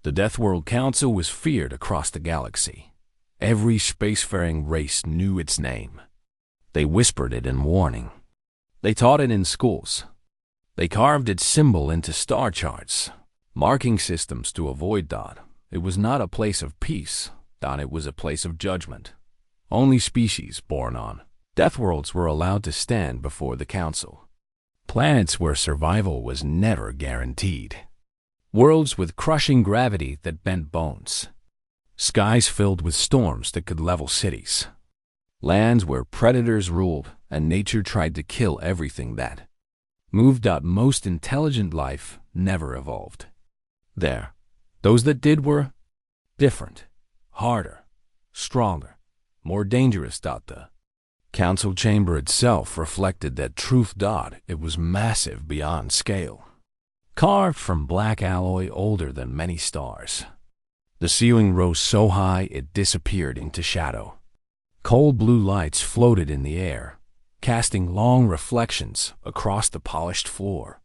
The Deathworld Council was feared across the galaxy. Every spacefaring race knew its name. They whispered it in warning. They taught it in schools. They carved its symbol into star charts, marking systems to avoid Dot. It was not a place of peace, Dot. It was a place of judgment. Only species born on Deathworlds were allowed to stand before the Council. Planets where survival was never guaranteed. Worlds with crushing gravity that bent bones. Skies filled with storms that could level cities. Lands where predators ruled and nature tried to kill everything that moved. Most intelligent life never evolved there. Those that did were different, harder, stronger, more dangerous. The Council chamber itself reflected that truth. It was massive beyond scale, carved from black alloy older than many stars. The ceiling rose so high it disappeared into shadow. Cold blue lights floated in the air, casting long reflections across the polished floor.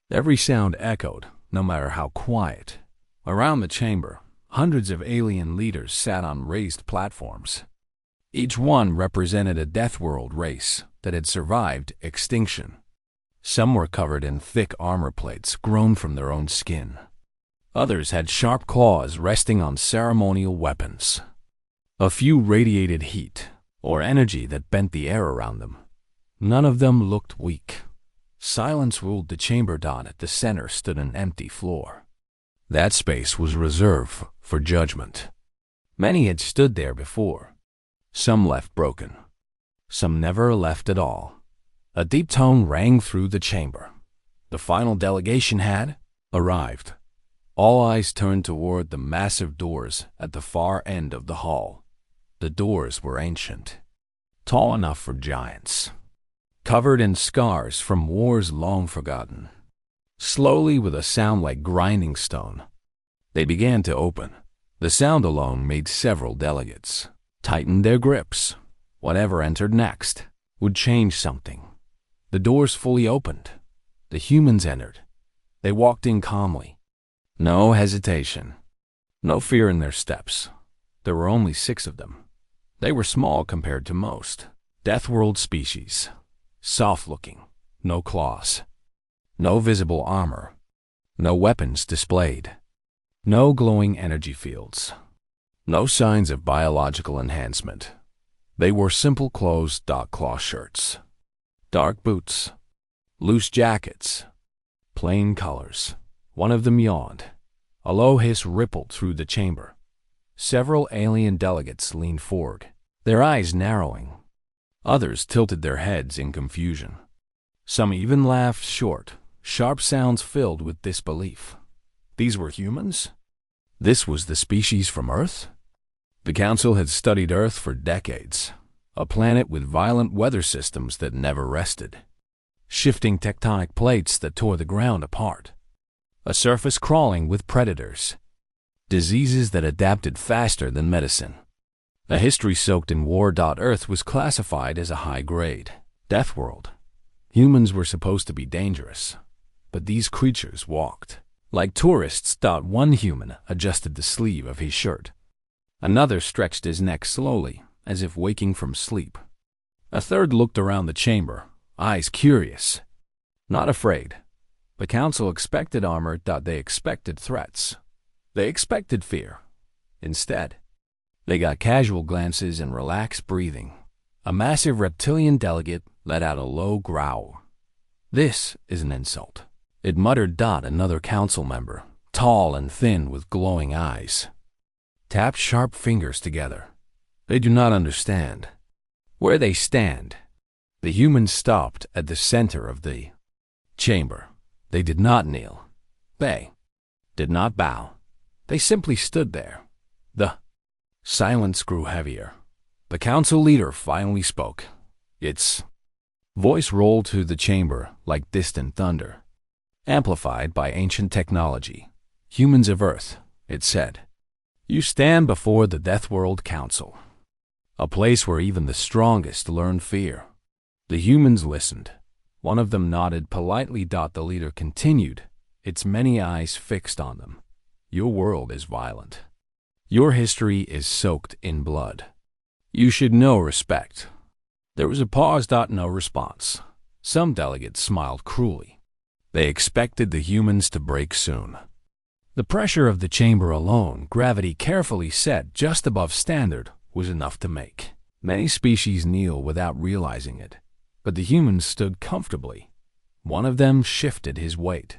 Every sound echoed, no matter how quiet. Around the chamber, hundreds of alien leaders sat on raised platforms. Each one represented a Deathworld race that had survived extinction. Some were covered in thick armor plates grown from their own skin. Others had sharp claws resting on ceremonial weapons. A few radiated heat or energy that bent the air around them. None of them looked weak. Silence ruled the chamber. At the center stood an empty floor. That space was reserved for judgment. Many had stood there before. Some left broken. Some never left at all. A deep tone rang through the chamber. The final delegation had arrived. All eyes turned toward the massive doors at the far end of the hall. The doors were ancient, tall enough for giants, covered in scars from wars long forgotten. Slowly, with a sound like grinding stone, they began to open. The sound alone made several delegates tighten their grips. Whatever entered next would change something. The doors fully opened. The humans entered. They walked in calmly. No hesitation. No fear in their steps. There were only 6 of them. They were small compared to most Deathworld species. Soft-looking. No claws. No visible armor. No weapons displayed. No glowing energy fields. No signs of biological enhancement. They wore simple clothes. Cloth shirts. Dark boots. Loose jackets. Plain colors. One of them yawned. A low hiss rippled through the chamber. Several alien delegates leaned forward, their eyes narrowing. Others tilted their heads in confusion. Some even laughed short, sharp sounds filled with disbelief. These were humans? This was the species from Earth? The Council had studied Earth for decades, a planet with violent weather systems that never rested, shifting tectonic plates that tore the ground apart, a surface crawling with predators, diseases that adapted faster than medicine. A history soaked in war. Earth was classified as a high-grade Deathworld. Humans were supposed to be dangerous, but these creatures walked like tourists. One human adjusted the sleeve of his shirt. Another stretched his neck slowly, as if waking from sleep. A third looked around the chamber, eyes curious, not afraid. The Council expected armor. They expected threats. They expected fear. Instead, they got casual glances and relaxed breathing. A massive reptilian delegate let out a low growl. "This is an insult," it muttered. Another council member, tall and thin with glowing eyes, tapped sharp fingers together. They do not understand where they stand. The humans stopped at the center of the chamber. They did not kneel. They did not bow. They simply stood there. The silence grew heavier. The council leader finally spoke. Its voice rolled through the chamber like distant thunder, amplified by ancient technology. "Humans of Earth," it said, "you stand before the Deathworld Council, a place where even the strongest learn fear." The humans listened. One of them nodded politely. The leader continued, its many eyes fixed on them. Your world is violent. Your history is soaked in blood. You should know respect. There was a pause. No response. Some delegates smiled cruelly. They expected the humans to break soon. The pressure of the chamber alone, gravity carefully set just above standard, was enough to make many species kneel without realizing it. But the humans stood comfortably. One of them shifted his weight.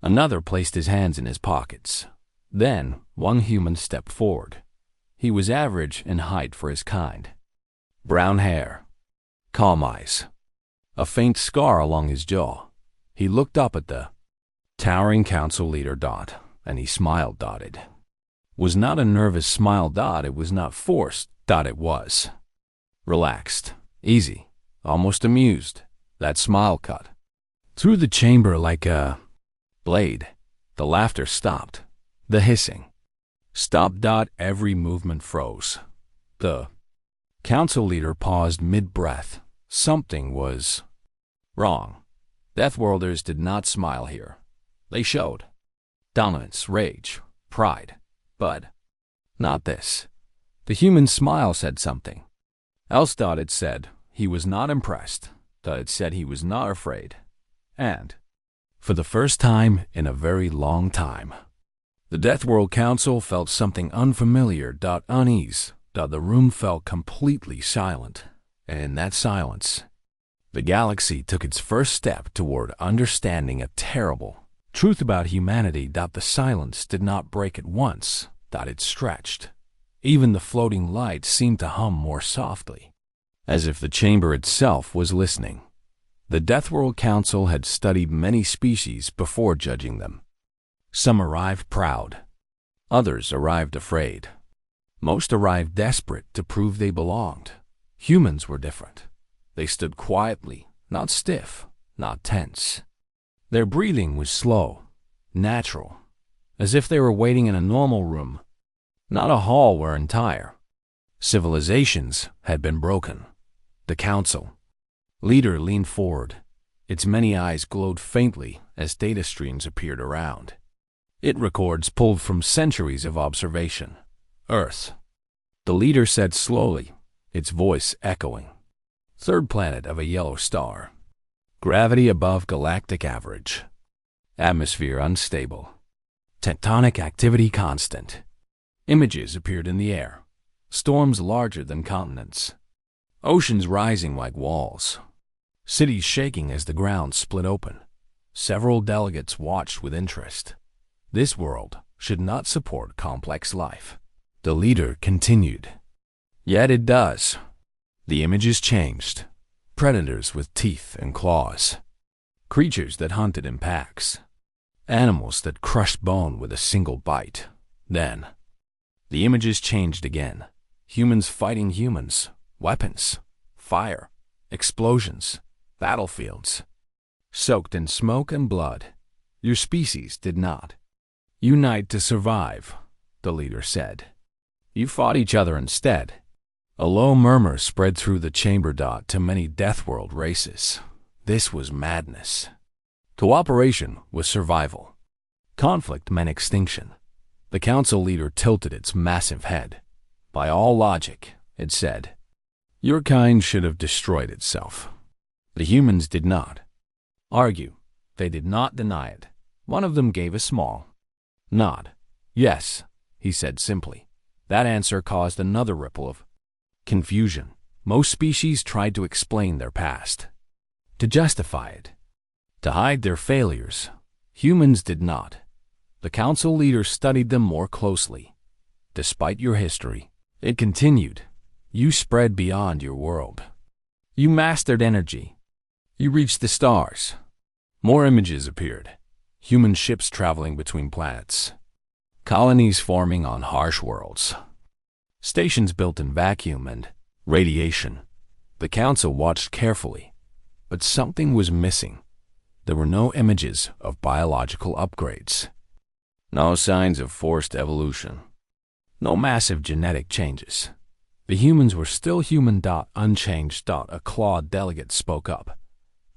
Another placed his hands in his pockets. Then one human stepped forward. He was average in height for his kind. Brown hair, calm eyes, a faint scar along his jaw. He looked up at the towering council leader. And he smiled. It was not a nervous smile. It was not forced. It was relaxed, easy, almost amused. That smile cut through the chamber like a blade. The laughter stopped. The hissing stopped. Every movement froze. The council leader paused mid-breath. Something was wrong. Deathworlders did not smile here. They showed dominance, rage, pride. But not this. The human smile said something else. It said he was not impressed. It said he was not afraid. And for the first time in a very long time, the Deathworld Council felt something unfamiliar. Unease. The room felt completely silent. And in that silence, the galaxy took its first step toward understanding a terrible truth about humanity. The silence did not break at once. It stretched. Even the floating light seemed to hum more softly, as if the chamber itself was listening. The Deathworld Council had studied many species before judging them. Some arrived proud. Others arrived afraid. Most arrived desperate to prove they belonged. Humans were different. They stood quietly, not stiff, not tense. Their breathing was slow, natural, as if they were waiting in a normal room, not a hall where entire civilizations had been broken. The council leader leaned forward. Its many eyes glowed faintly as data streams appeared around. It records pulled from centuries of observation. Earth, the leader said slowly, its voice echoing. Third planet of a yellow star. Gravity above galactic average. Atmosphere unstable. Tectonic activity constant. Images appeared in the air. Storms larger than continents. Oceans rising like walls. Cities shaking as the ground split open. Several delegates watched with interest. This world should not support complex life. The leader continued. Yet it does. The images changed. Predators with teeth and claws. Creatures that hunted in packs. Animals that crushed bone with a single bite. Then, the images changed again. Humans fighting humans. Weapons. Fire. Explosions. Battlefields. Soaked in smoke and blood. Your species did not unite to survive, the leader said. You fought each other instead. A low murmur spread through the chamber. To many Deathworld races, this was madness. Cooperation was survival. Conflict meant extinction. The council leader tilted its massive head. By all logic, it said, your kind should have destroyed itself. The humans did not argue. They did not deny it. One of them gave a small nod. Yes, he said simply. That answer caused another ripple of confusion. Most species tried to explain their past, to justify it, to hide their failures. Humans did not. The council leader studied them more closely. Despite your history, it continued, you spread beyond your world. You mastered energy. You reached the stars. More images appeared. Human ships traveling between planets. Colonies forming on harsh worlds. Stations built in vacuum and radiation. The council watched carefully, but something was missing. There were no images of biological upgrades. No signs of forced evolution. No massive genetic changes. The humans were still human. Unchanged. A clawed delegate spoke up.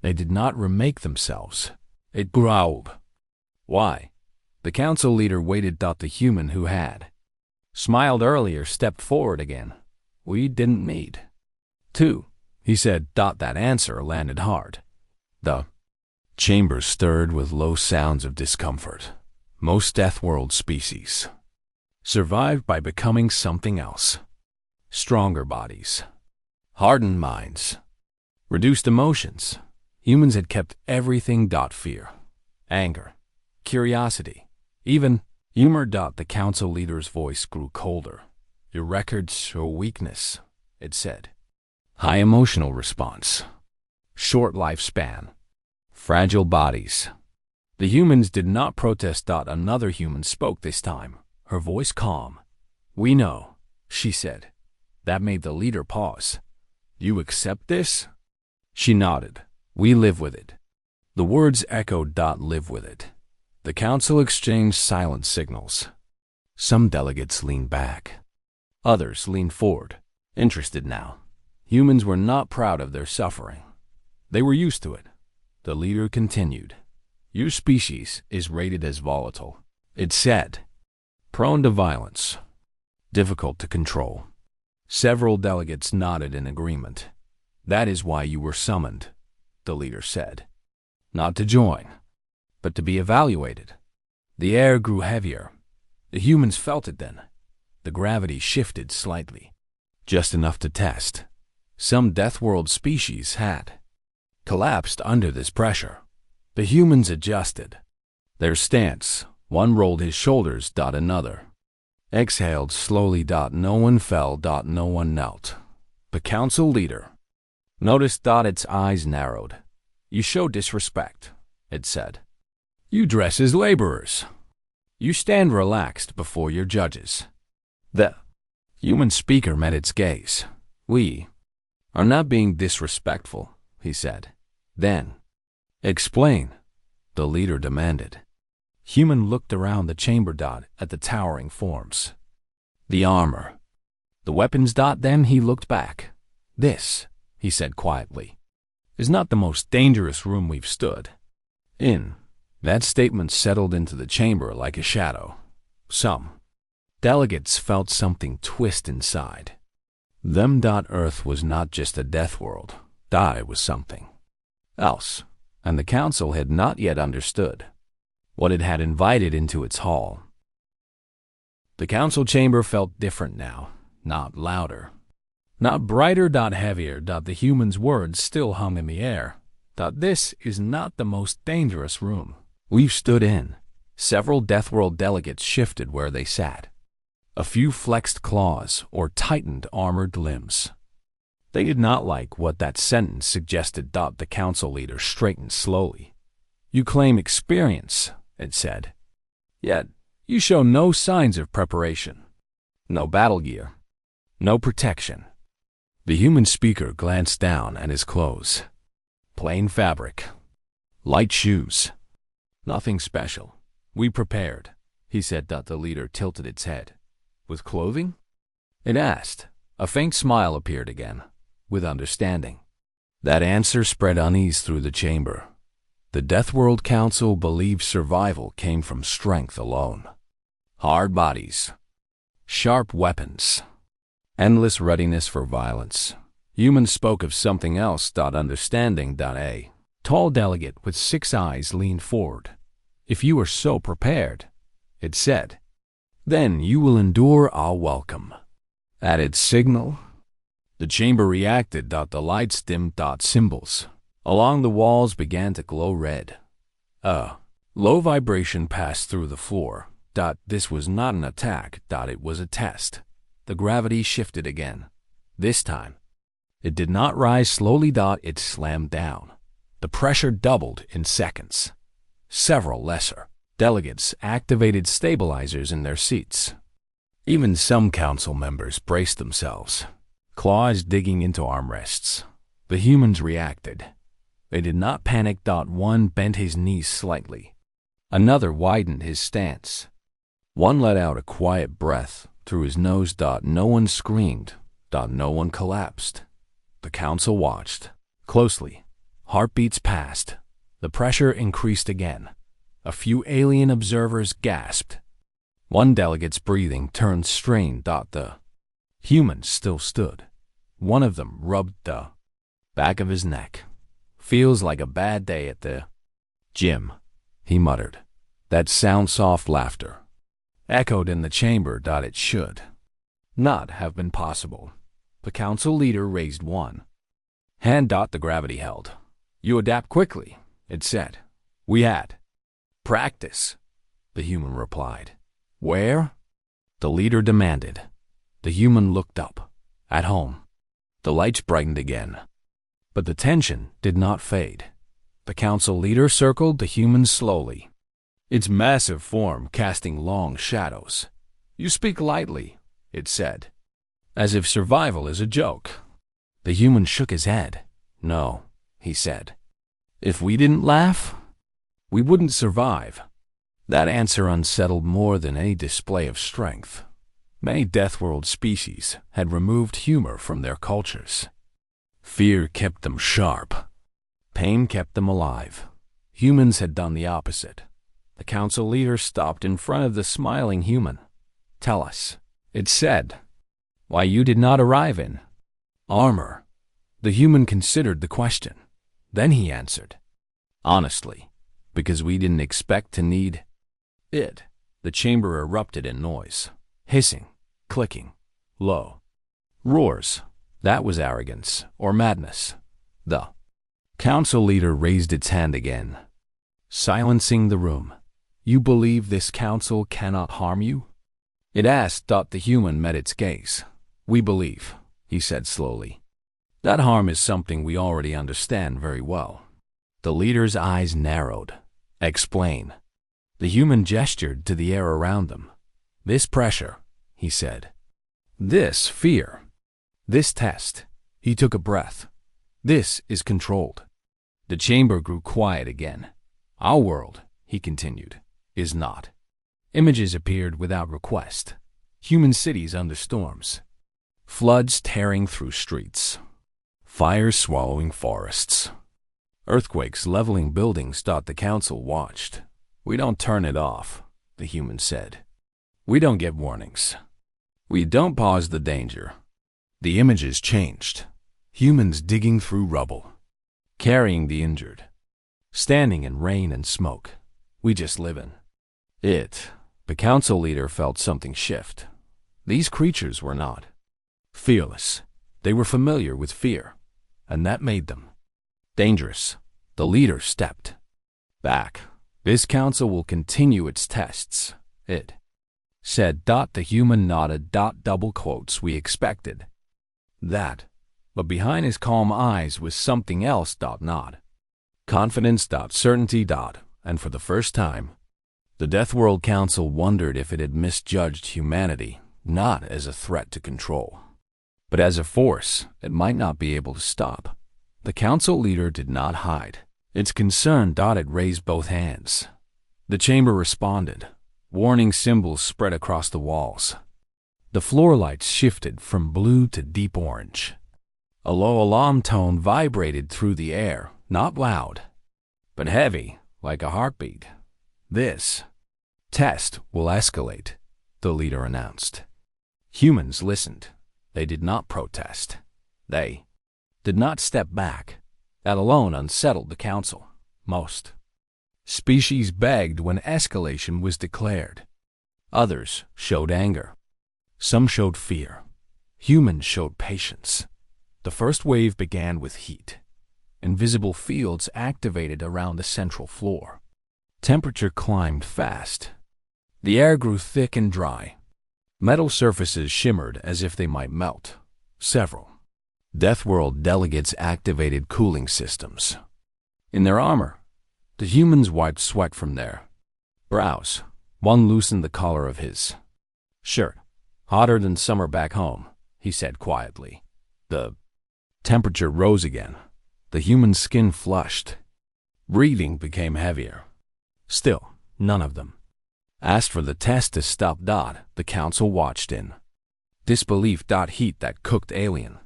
They did not remake themselves. It growled. Why? The council leader waited. The human who had smiled earlier stepped forward again. We didn't meet. Two, he said. That answer landed hard. The chamber stirred with low sounds of discomfort. Most Deathworld species survived by becoming something else. Stronger bodies, hardened minds, reduced emotions. Humans had kept everything. Fear, anger, curiosity, even humor. The council leader's voice grew colder. Your records show weakness, it said. High emotional response, short lifespan, fragile bodies. The humans did not protest. Another human spoke this time, her voice calm. We know, she said. That made the leader pause. You accept this? She nodded. We live with it. The words echoed. Live with it. The council exchanged silent signals. Some delegates leaned back. Others leaned forward, interested now. Humans were not proud of their suffering. They were used to it. The leader continued. Your species is rated as volatile, it said. Prone to violence. Difficult to control. Several delegates nodded in agreement. That is why you were summoned, the leader said. Not to join, but to be evaluated. The air grew heavier. The humans felt it then. The gravity shifted slightly, just enough to test. Some Deathworld species had collapsed under this pressure. The humans adjusted their stance. One rolled his shoulders. Another exhaled slowly. No one fell. No one knelt. The council leader noticed. Its eyes narrowed. You show disrespect, it said. You dress as laborers. You stand relaxed before your judges. The human speaker met its gaze. We are not being disrespectful, he said. Then, explain, the leader demanded. Human looked around the chamber. At the towering forms, the armor, the weapons. Then he looked back. This, he said quietly, is not the most dangerous room we've stood in. That statement settled into the chamber like a shadow. Some delegates felt something twist inside them. Earth was not just a death world. It was something else, and the council had not yet understood what it had invited into its hall. The council chamber felt different now, not louder, not brighter. Heavier. The humans' words still hung in the air. This is not the most dangerous room we've stood in. Several Deathworld delegates shifted where they sat. A few flexed claws or tightened armored limbs. They did not like what that sentence suggested. The council leader straightened slowly. You claim experience, it said. Yet, you show no signs of preparation. No battle gear. No protection. The human speaker glanced down at his clothes. Plain fabric. Light shoes. Nothing special. We prepared, he said. The leader tilted its head. With clothing? It asked. A faint smile appeared again, with understanding. That answer spread unease through the chamber. The Deathworld Council believed survival came from strength alone. Hard bodies. Sharp weapons. Endless readiness for violence. Humans spoke of something else. Understanding. A tall delegate with 6 eyes leaned forward. If you are so prepared, it said, then you will endure our welcome. At its signal, the chamber reacted. The lights dimmed. Symbols along the walls began to glow red. A low vibration passed through the floor. This was not an attack. It was a test. The gravity shifted again. This time, it did not rise slowly. It slammed down. The pressure doubled in seconds. Several lesser delegates activated stabilizers in their seats. Even some council members braced themselves, claws digging into armrests. The humans reacted. They did not panic. One bent his knees slightly. Another widened his stance. One let out a quiet breath through his nose. No one screamed. No one collapsed. The council watched closely. Heartbeats passed. The pressure increased again. A few alien observers gasped. One delegate's breathing turned strained. The humans still stood. One of them rubbed the back of his neck. "Feels like a bad day at the gym," he muttered. That soft laughter echoed in the chamber. It should not have been possible. The council leader raised one hand. The gravity held. "You adapt quickly," it said. "We had practice," the human replied. "Where?" the leader demanded. The human looked up. "At home." The lights brightened again. But the tension did not fade. The council leader circled the humans slowly, its massive form casting long shadows. "You speak lightly," it said, "as if survival is a joke." The human shook his head. "No," he said. "If we didn't laugh, we wouldn't survive." That answer unsettled more than any display of strength. Many Deathworld species had removed humor from their cultures. Fear kept them sharp. Pain kept them alive. Humans had done the opposite. The council leader stopped in front of the smiling human. "Tell us," it said, "why you did not arrive in armor." The human considered the question. Then he answered, "Honestly, because we didn't expect to need it." The chamber erupted in noise. Hissing, clicking, low roars. That was arrogance or madness. The council leader raised its hand again, silencing the room. "You believe this council cannot harm you?" it asked. The human met its gaze. "We believe," he said slowly, "that harm is something we already understand very well." The leader's eyes narrowed. "Explain." The human gestured to the air around them. "This pressure," he said. "This fear. This test." He took a breath. "This is controlled." The chamber grew quiet again. "Our world," he continued, "is not." Images appeared without request. Human cities under storms. Floods tearing through streets. Fires swallowing forests. Earthquakes leveling buildings. The council watched. "We don't turn it off," the human said. "We don't give warnings. We don't pause the danger." The images changed. Humans digging through rubble, carrying the injured, standing in rain and smoke. "We just live in it." The council leader felt something shift. These creatures were not fearless. They were familiar with fear, and that made them dangerous. The leader stepped back. "This council will continue its tests," it said. The human nodded. Double quotes, "We expected that." But behind his calm eyes was something else. Not confidence. Certainty. And for the first time, the Deathworld Council wondered if it had misjudged humanity, not as a threat to control, but as a force it might not be able to stop. The council leader did not hide its concern. It raised both hands. The chamber responded. Warning symbols spread across the walls. The floor lights shifted from blue to deep orange. A low alarm tone vibrated through the air, not loud, but heavy, like a heartbeat. "This test will escalate," the leader announced. Humans listened. They did not protest. They did not step back. That alone unsettled the council. Most species begged when escalation was declared. Others showed anger. Some showed fear. Humans showed patience. The first wave began with heat. Invisible fields activated around the central floor. Temperature climbed fast. The air grew thick and dry. Metal surfaces shimmered as if they might melt. Several Deathworld delegates activated cooling systems. In their armor, the humans wiped sweat from their brows. One loosened the collar of his shirt. "Hotter than summer back home," he said quietly. The temperature rose again. The human skin flushed. Breathing became heavier. Still, none of them asked for the test to stop. The council watched in disbelief. Heat that cooked alien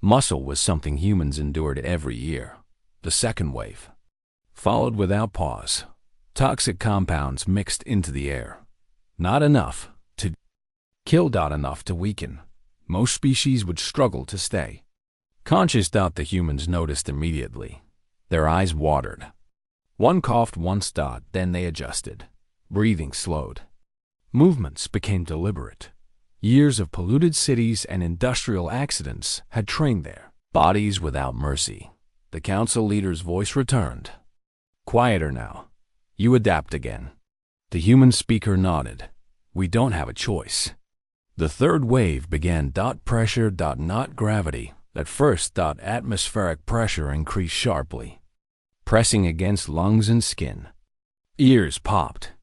muscle was something humans endured every year. The second wave followed without pause. Toxic compounds mixed into the air. Not enough to kill. Enough to weaken. Most species would struggle to stay conscious. The humans noticed immediately. Their eyes watered. One coughed once. Then they adjusted. Breathing slowed. Movements became deliberate. Years of polluted cities and industrial accidents had trained their bodies without mercy. The council leader's voice returned. Quieter now. You adapt again. The human speaker nodded. We don't have a choice. The third wave began. Pressure. Not gravity. At first. Atmospheric pressure increased sharply, pressing against lungs and skin. Ears popped.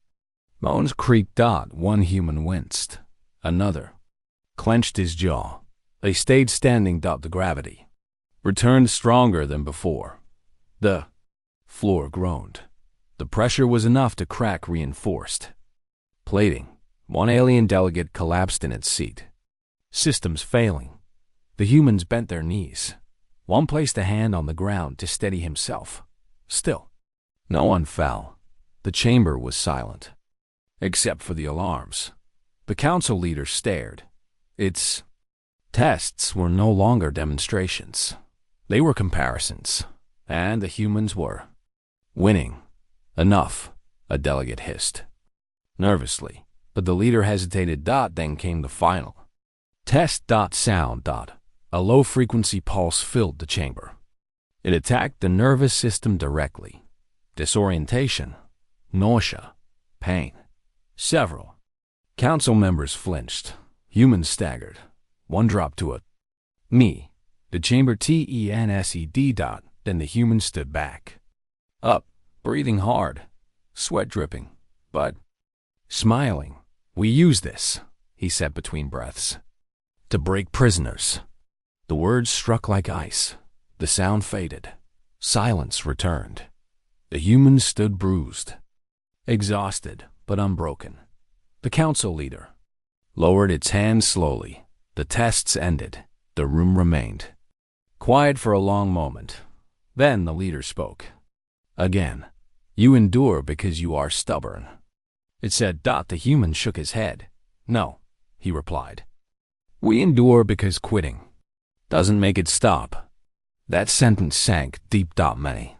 Bones creaked. One human winced. Another clenched his jaw. They stayed standing. The gravity returned stronger than before. The floor groaned. The pressure was enough to crack reinforced plating. One alien delegate collapsed in its seat. Systems failing. The humans bent their knees. One placed a hand on the ground to steady himself. Still, no one fell. The chamber was silent, except for the alarms. The council leader stared. Its tests were no longer demonstrations. They were comparisons, and the humans were winning. Enough, a delegate hissed nervously, but the leader hesitated. Then came the final test. Sound. A low-frequency pulse filled the chamber. It attacked the nervous system directly. Disorientation, nausea, pain. Several council members flinched. Humans staggered. One dropped to a knee. The chamber tensed. Then the human stood back. Up, breathing hard, sweat dripping, but smiling. We use this, he said between breaths, to break prisoners. The words struck like ice. The sound faded. Silence returned. The humans stood bruised, exhausted, but unbroken. The council leader lowered its hand slowly. The tests ended. The room remained quiet for a long moment. Then the leader spoke. Again, you endure because you are stubborn. It said. The human shook his head. No, he replied. We endure because quitting doesn't make it stop. That sentence sank deep. Many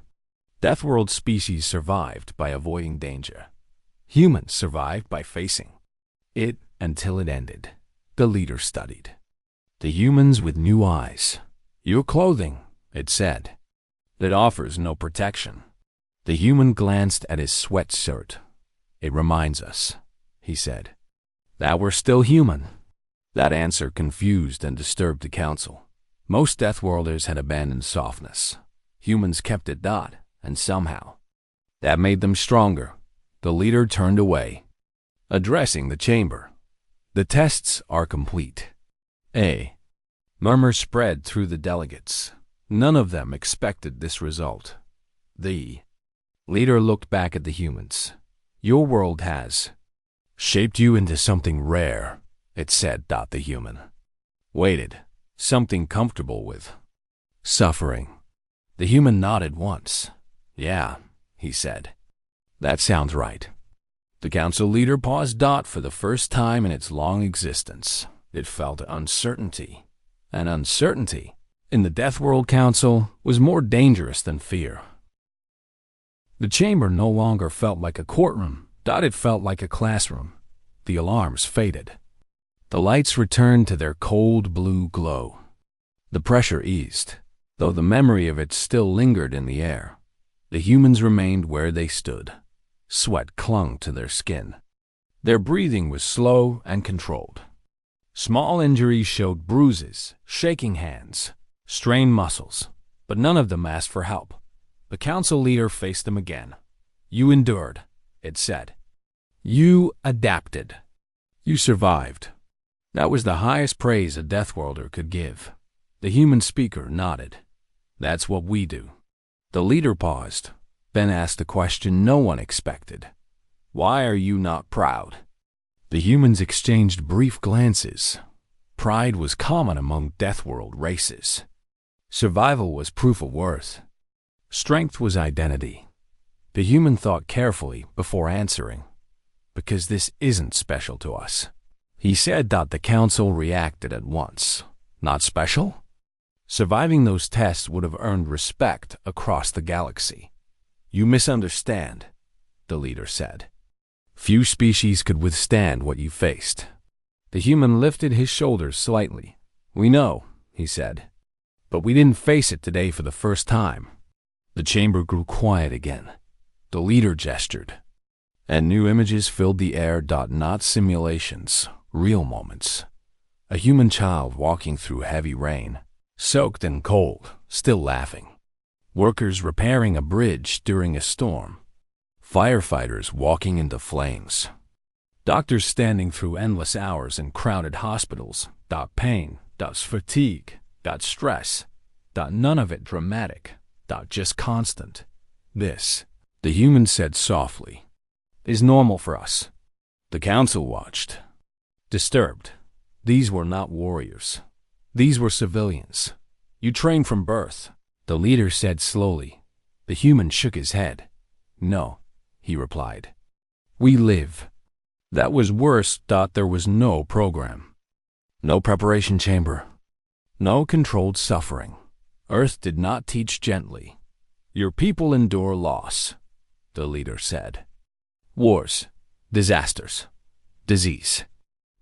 Deathworld species survived by avoiding danger. Humans survived by facing it until it ended. The leader studied the humans with new eyes. Your clothing, it said, that offers no protection. The human glanced at his sweatshirt. It reminds us, he said, that we're still human. That answer confused and disturbed the council. Most Deathworlders had abandoned softness. Humans kept it. And somehow, that made them stronger. The leader turned away, addressing the chamber. The tests are complete. A murmur spread through the delegates. None of them expected this result. The leader looked back at the humans. Your world has shaped you into something rare, it said. The human waited. Something comfortable with suffering. The human nodded once. Yeah, he said. That sounds right. The council leader paused. For the first time in its long existence, it felt uncertainty. And uncertainty in the Deathworld Council was more dangerous than fear. The chamber no longer felt like a courtroom. It felt like a classroom. The alarms faded. The lights returned to their cold blue glow. The pressure eased, though the memory of it still lingered in the air. The humans remained where they stood. Sweat clung to their skin. Their breathing was slow and controlled. Small injuries showed bruises, shaking hands, strained muscles, but none of them asked for help. The council leader faced them again. You endured, it said. You adapted. You survived. That was the highest praise a Deathworlder could give. The human speaker nodded. That's what we do. The leader paused, then asked a question no one expected. Why are you not proud? The humans exchanged brief glances. Pride was common among Deathworld races. Survival was proof of worth. Strength was identity. The human thought carefully before answering, because this isn't special to us. He said that the council reacted at once. Not special? Surviving those tests would have earned respect across the galaxy. You misunderstand, the leader said. Few species could withstand what you faced. The human lifted his shoulders slightly. We know, he said. But we didn't face it today for the first time. The chamber grew quiet again. The leader gestured, and new images filled the air. Not simulations, real moments. A human child walking through heavy rain, soaked and cold, still laughing. Workers repairing a bridge during a storm. Firefighters walking into flames. Doctors standing through endless hours in crowded hospitals. Pain, fatigue, stress. None of it dramatic. Just constant. This, the human said softly, is normal for us. The council watched, disturbed. These were not warriors. These were civilians. You trained from birth, the leader said slowly. The human shook his head. No, he replied. We live. That was worse. There was no program. No preparation chamber. No controlled suffering. Earth did not teach gently. Your people endure loss, the leader said. Wars, disasters, disease.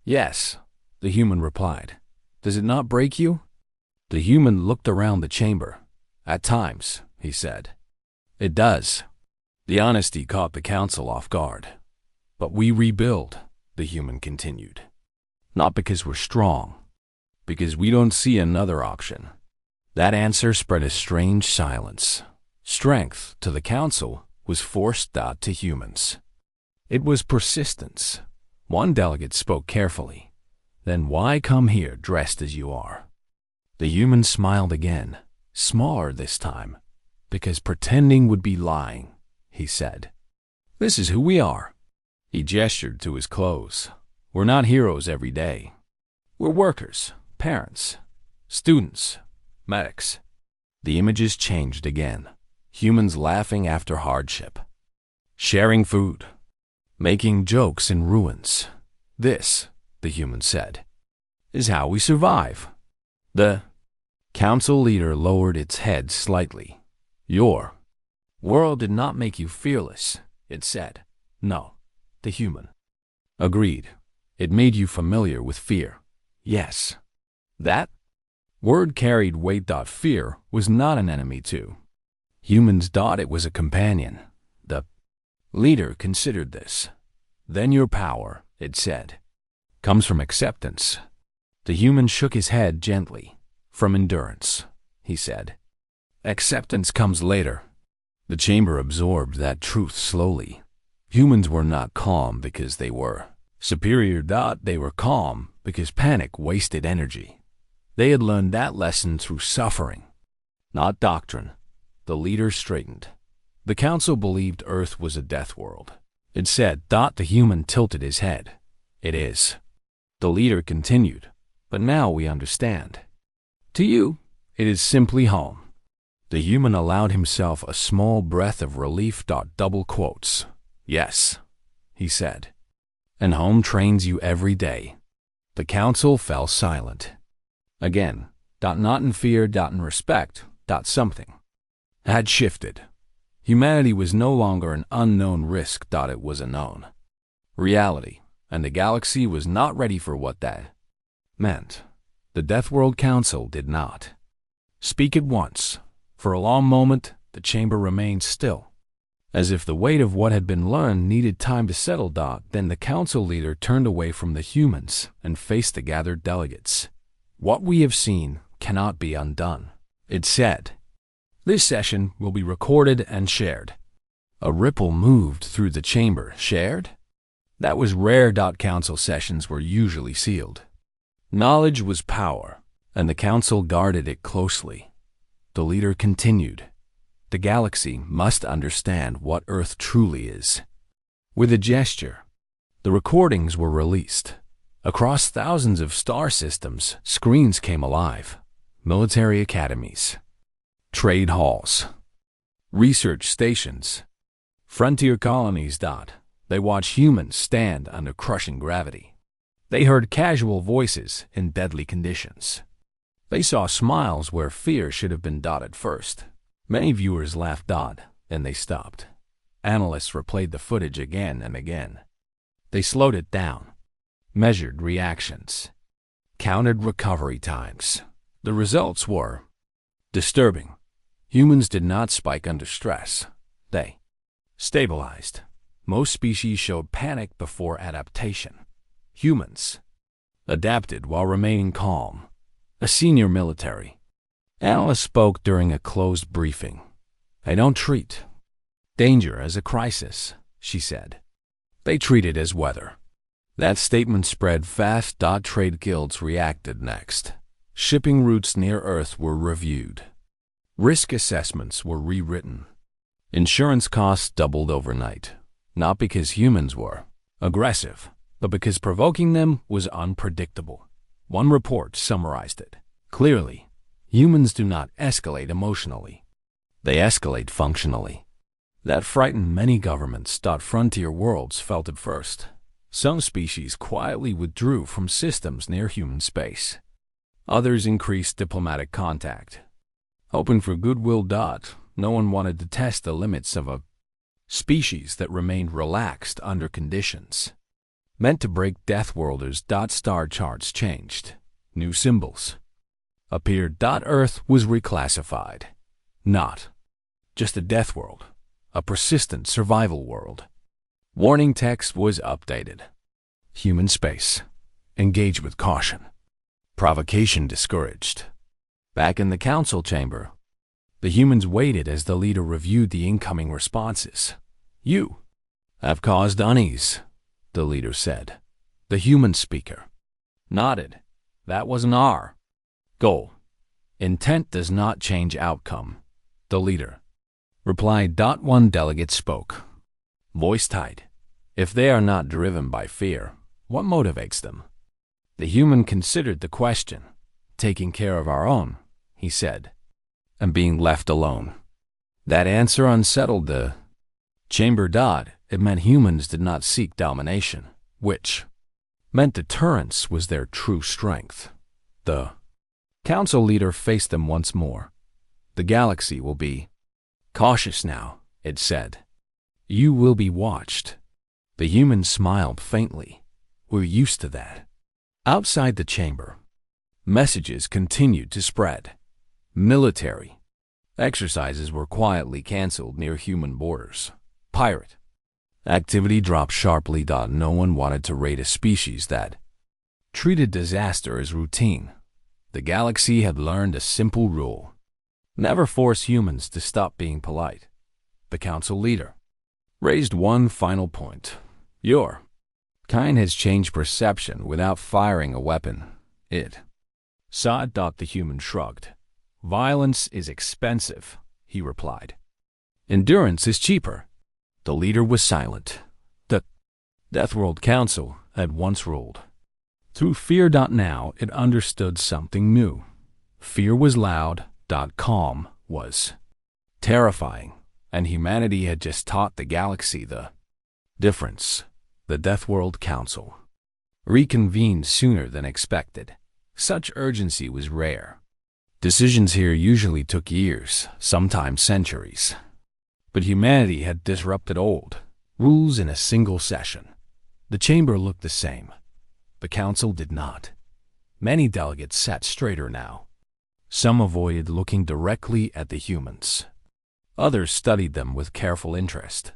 Yes, the human replied. Does it not break you? The human looked around the chamber. At times, he said. It does. The honesty caught the council off guard. But we rebuild, the human continued. Not because we're strong, because we don't see another option. That answer spread a strange silence. Strength to the council was forced to humans. It was persistence. One delegate spoke carefully. Then why come here dressed as you are? The human smiled again, smaller this time, because pretending would be lying, he said. This is who we are. He gestured to his clothes. We're not heroes every day. We're workers, parents, students, medics. The images changed again. Humans laughing after hardship. Sharing food. Making jokes in ruins. This, the human said, is how we survive. The council leader lowered its head slightly. Your world did not make you fearless, it said. No, the human agreed. It made you familiar with fear. Yes. That word carried weight. Fear was not an enemy too. Humans thought it was a companion. The leader considered this. Then your power, it said, comes from acceptance. The human shook his head gently. From endurance, he said. Acceptance comes later. The chamber absorbed that truth slowly. Humans were not calm because they were superior. They were calm because panic wasted energy. They had learned that lesson through suffering, not doctrine. The leader straightened. The council believed Earth was a death world. It said. The human tilted his head. It is. The leader continued. But now we understand. To you, it is simply home. The human allowed himself a small breath of relief. Double quotes. Yes, he said. And home trains you every day. The council fell silent. Again. Not in fear. In respect. Something had shifted. Humanity was no longer an unknown risk. It was a known reality, and the galaxy was not ready for what that meant. The Deathworld Council did not speak at once. For a long moment, the chamber remained still, as if the weight of what had been learned needed time to settle. Then the council leader turned away from the humans and faced the gathered delegates. What we have seen cannot be undone, it said. This session will be recorded and shared. A ripple moved through the chamber. Shared? That was rare. Council sessions were usually sealed. Knowledge was power, and the council guarded it closely. The leader continued. The galaxy must understand what Earth truly is. With a gesture, the recordings were released. Across thousands of star systems, screens came alive. Military academies, trade halls, research stations, Frontier colonies. They watched humans stand under crushing gravity. They heard casual voices in deadly conditions. They saw smiles where fear should have been at first. Many viewers laughed, and they stopped. Analysts replayed the footage again and again. They slowed it down, measured reactions, counted recovery times. The results were disturbing. Humans did not spike under stress. They stabilized. Most species showed panic before adaptation. Humans adapted while remaining calm. A senior military analyst spoke during a closed briefing. "They don't treat danger as a crisis," she said. "They treat it as weather." That statement spread fast. Trade guilds reacted next. Shipping routes near Earth were reviewed. Risk assessments were rewritten. Insurance costs doubled overnight, not because humans were aggressive, but because provoking them was unpredictable. One report summarized it clearly: humans do not escalate emotionally. They escalate functionally. That frightened many governments. Frontier worlds felt it first. Some species quietly withdrew from systems near human space. Others increased diplomatic contact, hoping for goodwill. No one wanted to test the limits of a species that remained relaxed under conditions meant to break Deathworlders. Star charts changed. New symbols appeared. Earth was reclassified. Not just a death world, a persistent survival world. Warning text was updated. Human space. Engage with caution. Provocation discouraged. Back in the council chamber, the humans waited as the leader reviewed the incoming responses. "You have caused unease," the leader said. The human speaker nodded. "That wasn't our goal. Intent does not change outcome," the leader replied. One delegate spoke, voice tight. "If they are not driven by fear, what motivates them?" The human considered the question. "Taking care of our own," he said, "and being left alone." That answer unsettled the chamber. It meant humans did not seek domination, which meant deterrence was their true strength. The council leader faced them once more. "The galaxy will be cautious now," it said. "You will be watched." The humans smiled faintly. "We're used to that." Outside the chamber, messages continued to spread. Military exercises were quietly canceled near human borders. Pirate activity dropped sharply. No one wanted to raid a species that treated disaster as routine. The galaxy had learned a simple rule: never force humans to stop being polite. The council leader raised one final point. "Your kind has changed perception without firing a weapon. It saw it." The human shrugged. "Violence is expensive," he replied. "Endurance is cheaper." The leader was silent. The Deathworld Council had once ruled. Through fear. Now it understood something new. Fear was loud. Calm was terrifying. And humanity had just taught the galaxy the difference. The Deathworld Council reconvened sooner than expected. Such urgency was rare. Decisions here usually took years, sometimes centuries. But humanity had disrupted old rules in a single session. The chamber looked the same. The council did not. Many delegates sat straighter now. Some avoided looking directly at the humans. Others studied them with careful interest.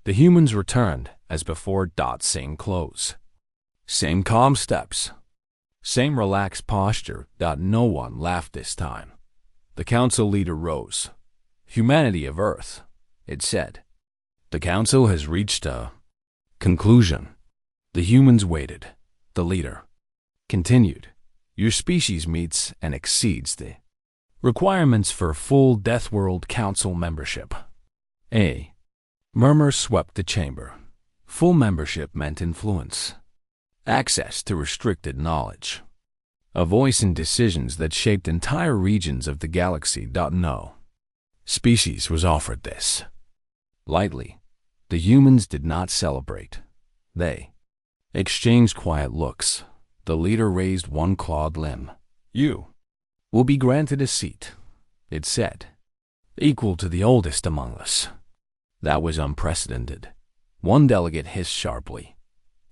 The humans returned as before. Same clothes, same calm steps, same relaxed posture. No one laughed this time. The council leader rose. "Humanity of Earth," it said. "The council has reached a conclusion." The humans waited. The leader continued. "Your species meets and exceeds the requirements for full Deathworld Council membership." A murmur swept the chamber. Full membership meant influence, access to restricted knowledge, a voice in decisions that shaped entire regions of the galaxy. No species was offered this lightly. The humans did not celebrate. They exchanged quiet looks. The leader raised one clawed limb. "You will be granted a seat," it said, "equal to the oldest among us." That was unprecedented. One delegate hissed sharply.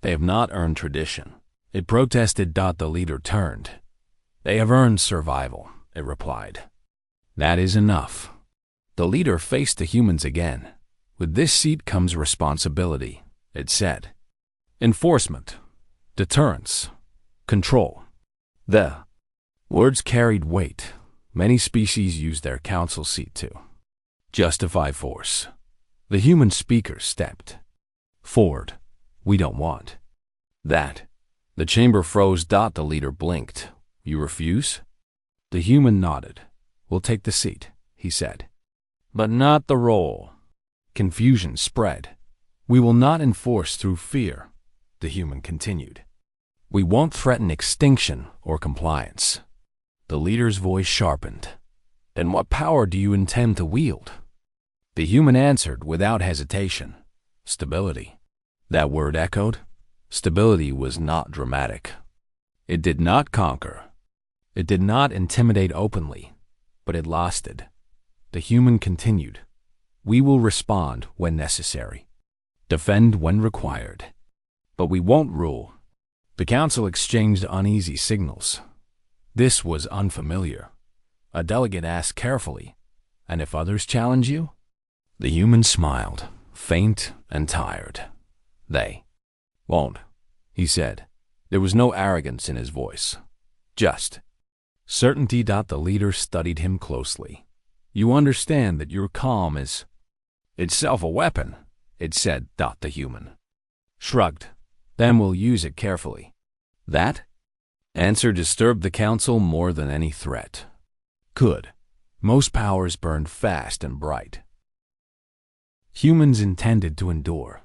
"They have not earned tradition," it protested. The leader turned. "They have earned survival," it replied. "That is enough." The leader faced the humans again. "With this seat comes responsibility," it said. "Enforcement, deterrence, control." The words carried weight. Many species use their council seat to justify force. The human speaker stepped forward. "We don't want that." The chamber froze. The leader blinked. "You refuse?" The human nodded. "We'll take the seat," he said. "But not the role." Confusion spread. "We will not enforce through fear," the human continued. "We won't threaten extinction or compliance." The leader's voice sharpened. "Then what power do you intend to wield?" The human answered without hesitation. "Stability." That word echoed. Stability was not dramatic. It did not conquer. It did not intimidate openly, but it lasted. The human continued. "We will respond when necessary, defend when required, but we won't rule." The council exchanged uneasy signals. This was unfamiliar. A delegate asked carefully, "And if others challenge you?" The human smiled, faint and tired. "They won't," he said. There was no arrogance in his voice, just certainty. The leader studied him closely. "You understand that your calm is itself a weapon," it said. The human shrugged. "Then we'll use it carefully." That answer disturbed the council more than any threat could. Most powers burned fast and bright. Humans intended to endure.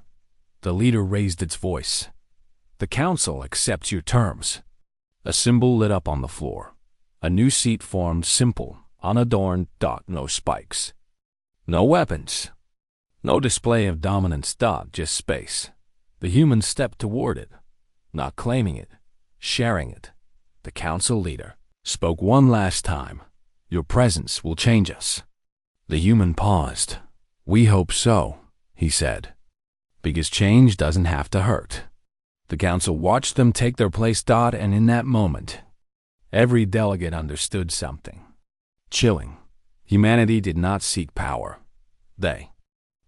The leader raised its voice. "The council accepts your terms." A symbol lit up on the floor. A new seat formed, simple, unadorned. No spikes, no weapons, no display of dominance. Just space. The human stepped toward it, not claiming it, sharing it. The council leader spoke one last time. "Your presence will change us." The human paused. "We hope so," he said, "because change doesn't have to hurt." The council watched them take their place. And in that moment, every delegate understood something chilling. Humanity did not seek power. They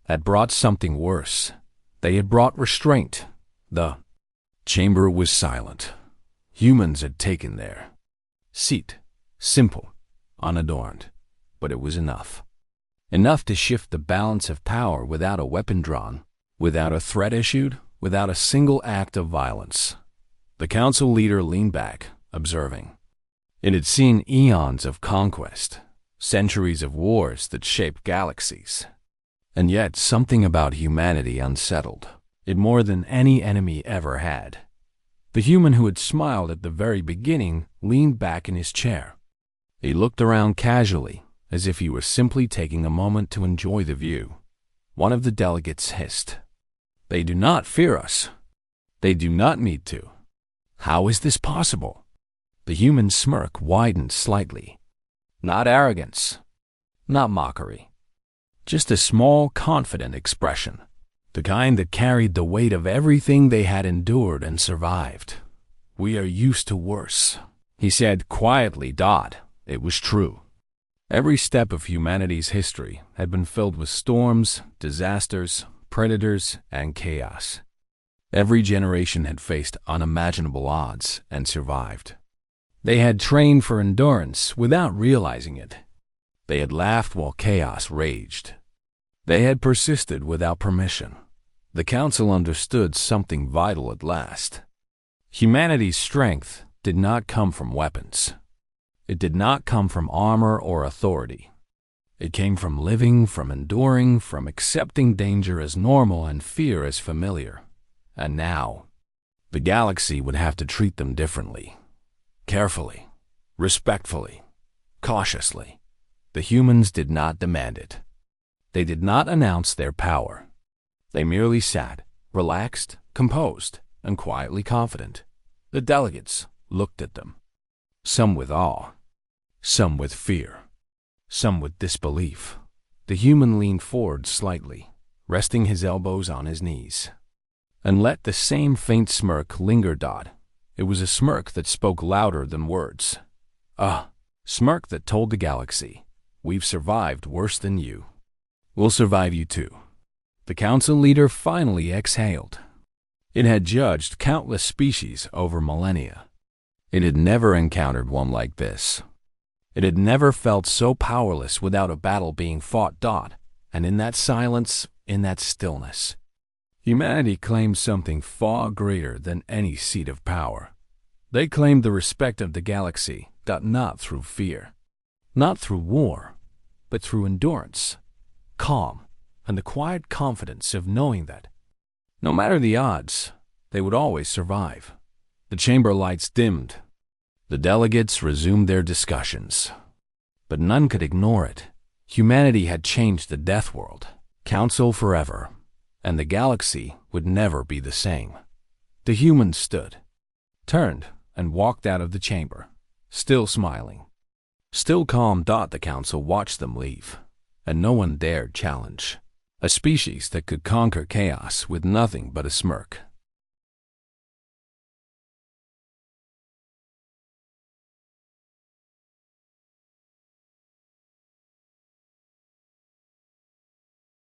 had brought something worse. They had brought restraint. The chamber was silent. Humans had taken their seat, simple, unadorned, but it was enough. Enough to shift the balance of power without a weapon drawn, without a threat issued, without a single act of violence. The council leader leaned back, observing. It had seen eons of conquest, centuries of wars that shaped galaxies. And yet something about humanity unsettled it more than any enemy ever had. The human who had smiled at the very beginning leaned back in his chair. He looked around casually, as if he were simply taking a moment to enjoy the view. One of the delegates hissed. "They do not fear us. They do not need to. How is this possible?" The human smirk widened slightly. Not arrogance, not mockery. Just a small, confident expression. The kind that carried the weight of everything they had endured and survived. "We are used to worse," he said quietly. It was true. Every step of humanity's history had been filled with storms, disasters, predators, and chaos. Every generation had faced unimaginable odds and survived. They had trained for endurance without realizing it. They had laughed while chaos raged. They had persisted without permission. The council understood something vital at last. Humanity's strength did not come from weapons. It did not come from armor or authority. It came from living, from enduring, from accepting danger as normal and fear as familiar. And now, the galaxy would have to treat them differently. Carefully, respectfully, cautiously. The humans did not demand it. They did not announce their power. They merely sat, relaxed, composed, and quietly confident. The delegates looked at them, some with awe, some with fear, some with disbelief. The human leaned forward slightly, resting his elbows on his knees, and let the same faint smirk linger. It was a smirk that spoke louder than words. A smirk that told the galaxy, "We've survived worse than you. We'll survive you too." The council leader finally exhaled. It had judged countless species over millennia. It had never encountered one like this. It had never felt so powerless without a battle being fought. And in that silence, in that stillness, humanity claimed something far greater than any seat of power. They claimed the respect of the galaxy, not through fear, not through war, but through endurance, calm, and the quiet confidence of knowing that, no matter the odds, they would always survive. The chamber lights dimmed. The delegates resumed their discussions. But none could ignore it. Humanity had changed the Deathworld Council forever, and the galaxy would never be the same. The humans stood, turned, and walked out of the chamber, still smiling, still calm. The council watched them leave, and no one dared challenge. A species that could conquer chaos with nothing but a smirk.